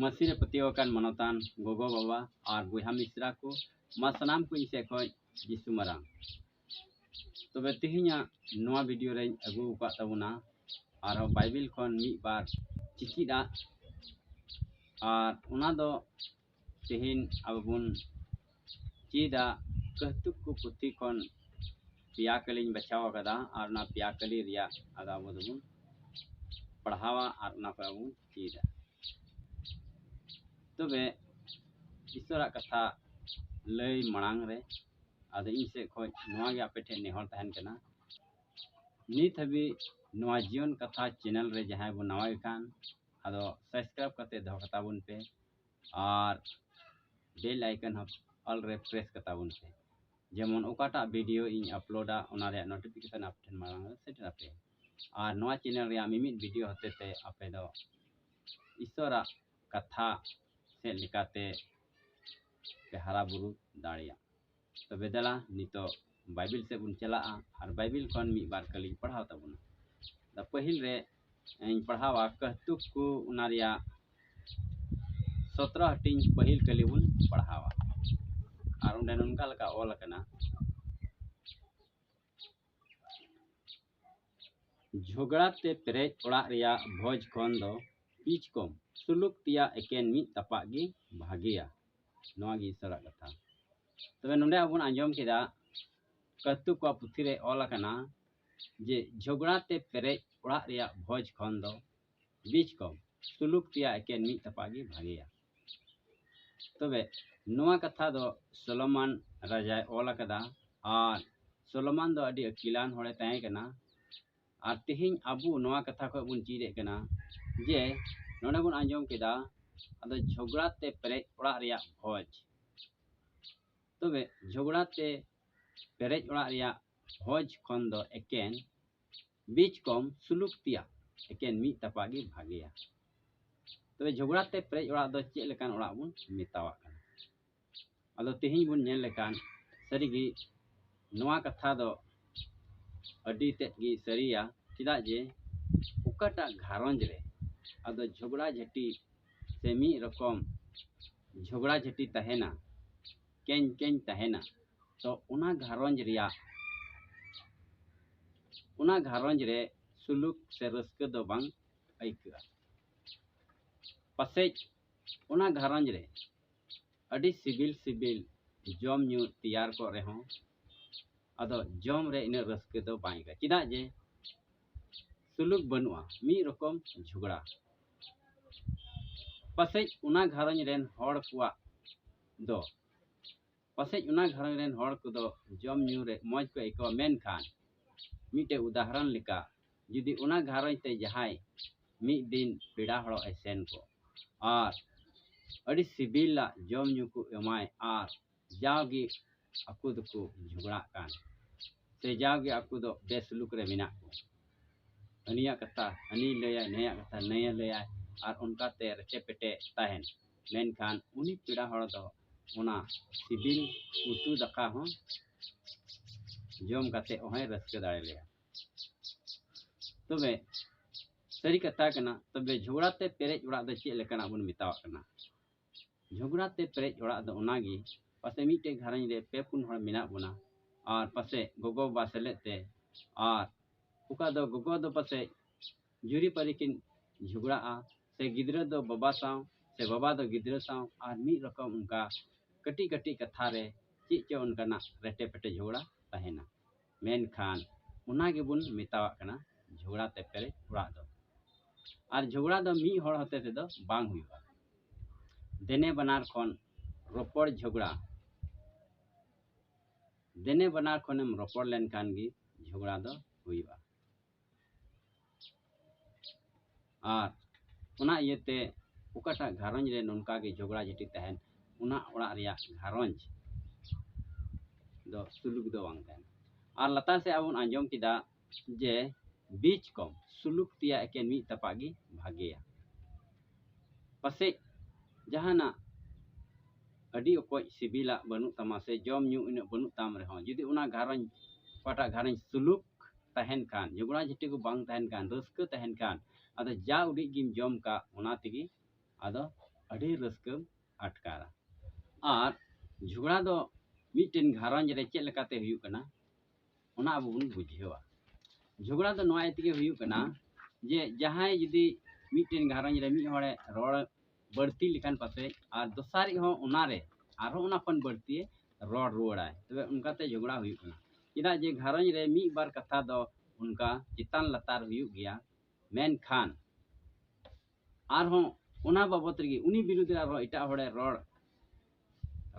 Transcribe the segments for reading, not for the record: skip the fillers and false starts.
मसीह पतियोकान मनोतान गोगो बाबा और बुहा मिश्रा को मा सनाम को इसे खय जिसु मारांग तबे तिहिnya नोआ वीडियो रे अगु का तबुना और बाइबिल खन मी बार चिचिदा और उना दो तिहिन अबुन चीदा कहतुक को पुथी खन पिया कलिन बचाव कदा और ना पिया कली रिया आदा बदबुन पढ़ावा और ना पाबुन चीदा तबे ईश्वरा कथा लय मांग रे आदे इनसे खय नोआ गे आपे ठे नेहर तहन कना नित हबी नोआ जीवन कथा चैनल रे जहां बो नवा कान आदो सब्सक्राइब करते दो कताबुन पे और बेल आइकन हम ऑल रे प्रेस कताबुन पे जेमन ओकाटा वीडियो इन अपलोडा ओना रे नोटिफिकेशन आपठन मांग सेटर पे और नोआ चैनल रे मिमित वीडियो होते ते आपे दो ईश्वरा कथा से लिकाते पे हरा बुरु दाड़िया तो बेदला नितो बाइबिल से बुन चला और बाइबिल खन मी बार कली पढ़ाव तबुना द पहिल रे इन पढ़ावा कहतुक को उनारिया 17 हटिंग पहिल कली बुन पढ़ावा और उन्हें उनका लका ओल कना झगड़ा ते पेरेज ओड़ा रिया भोज खन दो पीच कम सुलुक तिया एकेन मी तपागी भागिया नोआ गी सरा कथा तबे नोंडे अबुन आंजम केदा कहतुक को पुथी रे ओल कना जे झगड़ा ते पेरेज ओड़ा रिया भोज खन दो बीच कम सुलुक तिया एकेन मी तपागी भागिया तबे नोआ कथा दो सोलोमन राजा ओल कदा और सोलोमन दो अडी अकिलान होड़े तय कना और तिहिन अबु नोआ कथा को बुन चीरे कना जे नोंडे बुन आंजम केदा अदो झगड़ा ते पेरेज ओड़ा रिया भोज तबे झगड़ा ते पेरेज ओड़ा रिया भोज खन दो एकेन बीच कम सुलुक तिया एकेन मी तपागी भागिया तबे झगड़ा ते पेरेज ओड़ा दो चे लेकान ओड़ा बुन मेतावा कना अदो तिहिन बुन नेल लेकान सरीगी नोआ कथा दो अडी तेगी सरिया चिदा जे उकाटा घारंज रे अदो झगड़ा झटी से मी रकम झगड़ा झटी तहेना केन केन तहेना तो उना घारंज रे सुलुक से रस्के दो बांग आइका पासे उना घारंज रे अडी सिबिल सिबिल जम न्यू तैयार को रे हों अदो जम रे इन रस्के दो बांगा चिदा जे सुलुक बनुआ मी रकम झगड़ा पासे उना घारंज रेन हड़ कुआ दो पासे उना घारंज रेन हड़ को दो जम न्यू रे मौज को इको मेन खान मीटे उदाहरण लिका जुदी उना घारंज ते जहाय मी दिन पेड़ा हड़ो एसेन को और अड़ी सिबिला जम न्यू को एमाय और जाओगी अकु दको झगड़ा कान से जाओगी अकु दो बेसलुक रे मिना को अनिया कथा अनी लया नया कथा नया लया और उनका ते रचे पेटे ताहन मेन खान उनी पेड़ा हड़ दो उना सिबिल उतु दका हो जम काते ओहे रस्के दाड़े लिया तबे सरी कथा कना तबे झगड़ा ते पेरेज ओड़ा दो चे लेकाना बुन मितावा कना झगड़ा ते पेरेज ओड़ा दो उनागी पासे मीटे घरंज रे पे पुन हड़ मिना बुना और पासे गोगो बा सेलेते और उका दो गोगो दो पासे जुरी परिकिन झगड़ा से गिद्रा दो बाबा साव से बाबा दो गिद्रा साव और मी रकम उनका कटी कटी कथा रे ची चे उनका रेटे पेटे झगड़ा तहेना मेन खान उना गे बुन मितावा कना झगड़ा ते पेरेज ओड़ा दो और झगड़ा दो मी हड़ होते ते दो बांग हुआ देने बनार खन रोपड़ झगड़ा देने बनार खनम रोपड़ लेन खान गी झगड़ा दो हुआ और उना इयते उकाटा घारंज रे नोनका गे झगड़ा झटी तहन उना ओड़ा रिया घारंज दो सुलुक दो बांग तहन और लता से अबुन आंजम किदा जे बीच कम सुलुक तिया एकेन मी तपागी भागिया पासे जहाना अडी ओको सिबिला बनु तमा से जम न्यू इन बनु ताम रे हो जुदी उना घारंज पाटा घारंज सुलुक तहन कान झगड़ा झटी को बांग तहन कान रस्क तहन कान अद जा उडी गिम जम का उना तिगी अद अड़ी रस्कम अटकारा और झगड़ा दो मिटन घारंज रे चेक लेकाते हुयुग कना ओना अब बन बुझेवा झगड़ा दो नोआ इतगे हुयुग कना जे जहां जुदी मिटन घारंज रे मी होड़े रोड़ बढ़ती लेखान पासे और दोसारी हो ओना रे आरो ओना खन बढ़ती रोड़ रुआड़ाय तबे उनकाते झगड़ा हुयुग कना चेदा जे घारंज रे मी बार कथा दो उनका चितान लतार हुयुग गया मेन खान आरो ओना बाबत रे उनी बिरुद्ध आरो इटा होड़े रोड़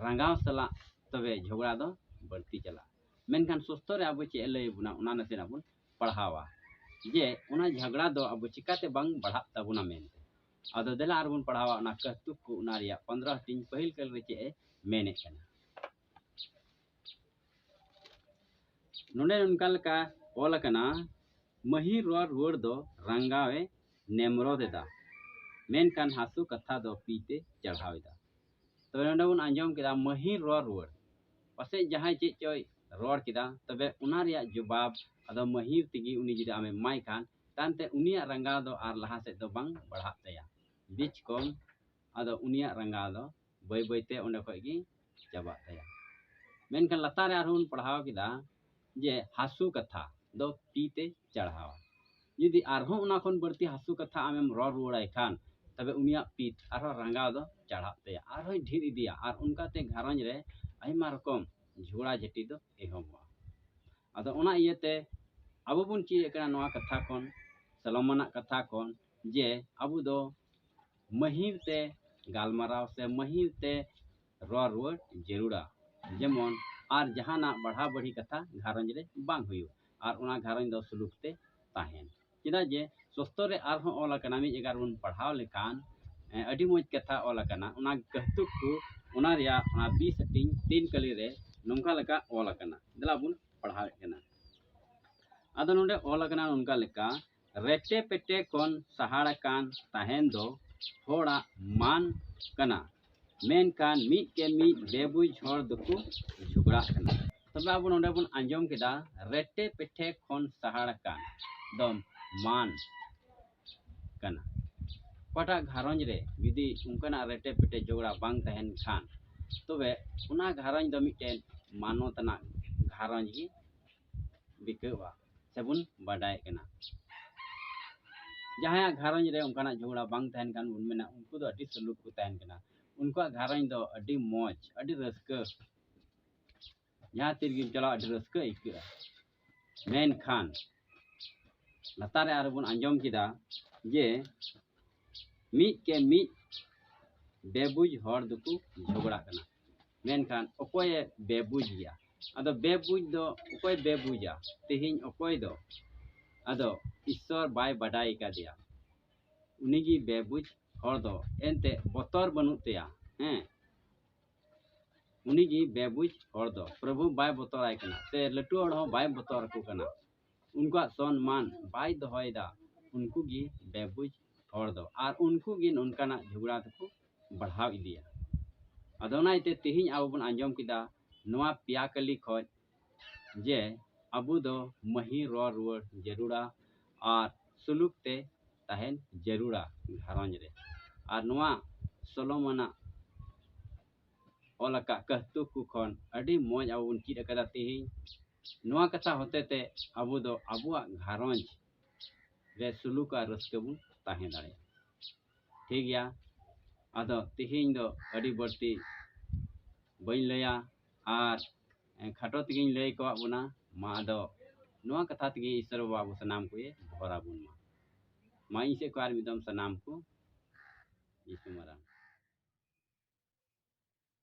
रंगाव सला तबे झगड़ा दो बढ़ती चला मेनखान सुस्थ रे अब चे लय बुना ओना नसेना बुन पढ़ावा जे ओना झगड़ा दो अब चिकाते बंग बढ़ा तबुना मेन अदो देला आर बुन पढ़ावा ओना कहतुक को ओना रिया 15 टिंग पहिल कल रे चे मेने कना नोंडे उनका लका ओल कना मही रोर रुआड़ दो रंगावे नेमरोदेदा मेनखान हासु कथा दो पीते चढ़ावेदा तबे नोंडे बुन आंजम केदा मही रोर रुआड़ पासे जहां चे चोय रोड़ केदा तबे उना रिया जवाब अदो मही तिगी उनी जुदी आमे माय खान तानते उनिया रंगा दो आर लहा से दो बंग बढ़ा तया बीच कम अदो उनिया रंगा दो बय बयते ओंडे खगी चाबा तया मेनखान लतारे आरहुन पढ़ाव केदा जे हासु कथा दो पीते चढ़ावा जुदी आरहों ओना खन बढ़ती हासु कथा आमेम रोड़ रुआड़ाय खान तबे उनिया पीत आरो रंगा दो चढ़ा तया आरो ढेर इदिया आर उनकाते घारंज रे आयमा रकम झगड़ा झेटी दो एहमवा अदो ओना इयते अब बुन ची कना नोआ कथा कोन सलोमना कथा कोन जे अबु दो महिर ते गालमाराव से महिर ते रोड़ रुआड़ जरूरा जेमन आर जहाना बढ़ा बढ़ी कथा घारंज रे बांग हुयु आर ओना घारंज दो सुलूक ते ताहेन चेदा जे सस्तो रे आर हो ओला कना मी एगार बुन पढ़ाव लेखान अडी मोज कथा ओला कना ओना कहतुक को ओना रिया ओना 20 टिंग 3 कली रे नोंका लका ओला कना दला बुन पढ़ाव कना अदो नोंडे ओला कना नोंका लका रेटे पेटे कोन सहाड़ा कान ताहेन दो होड़ा मान कना मेन कान मी के मी बेबुज होड़ दुकु झगड़ा कना तबे अब नोंडे बुन आंजम केदा रेटे पेटे कोन सहाड़ा कान दम मान कना पटा घारंज रे जुदी उनकना रेटे पेटे झगड़ा बांग तहन खान तबे उना घारंज दो मिटेन मानोतना घारंज गी बिकवा सेबुन बाडाय कना जहां घारंज रे उनकना झगड़ा बांग तहन कान बुन मेना उनको दो अडी सलूक को तहन कना उनको घारंज दो अडी मौज अडी रस्क जहां तिरगिन चला अडी रस्क इकरा मेन खान लतारे आर बुन आंजम किदा जे मी के मी बेबुज होड़ दुकु झगड़ा कना मेनखान ओकोय बेबुज गया अदो बेबुज दो ओकोय बेबुजा तेहिन ओकोय दो अदो ईश्वर बाय बडाई का दिया उनीगी बेबुज होड़ दो एनते बतर बनुत तया हैं उनीगी बेबुज होड़ दो प्रभु बाय बतर आय कना से लटू होड़ हो बाय बतर को कना उनका सम्मान बाय दोहयदा उनको गी बेबुज होड़ दो आर उनको गी उनकाना झगड़ा को बढ़ाव इदिया अदोनाइते तिहिन अब बन आंजम किदा नोआ पिया कली खoj जे अबु दो मही रोड़ रुआड़ जरूरा और सुलूक ते तहन जरूरा घारंज रे और नोआ सोलोमना ओलका कहतु को खन अडी मौज अब बन चीड कदा तिहिन नोआ कथा होते ते अबु दो अबुआ घारंज रे सुलूक और रस्क बुन तहन दाड़े ठीक गया अदो तिहिन दो अडी बढ़ती बई लया और खाटो तगिन लय को बुना मा अदो नोआ कथा तगी ईश्वर बाबू सनाम को ये भरा बुन मा इसे को आर मिदम सनाम को यीशु मरा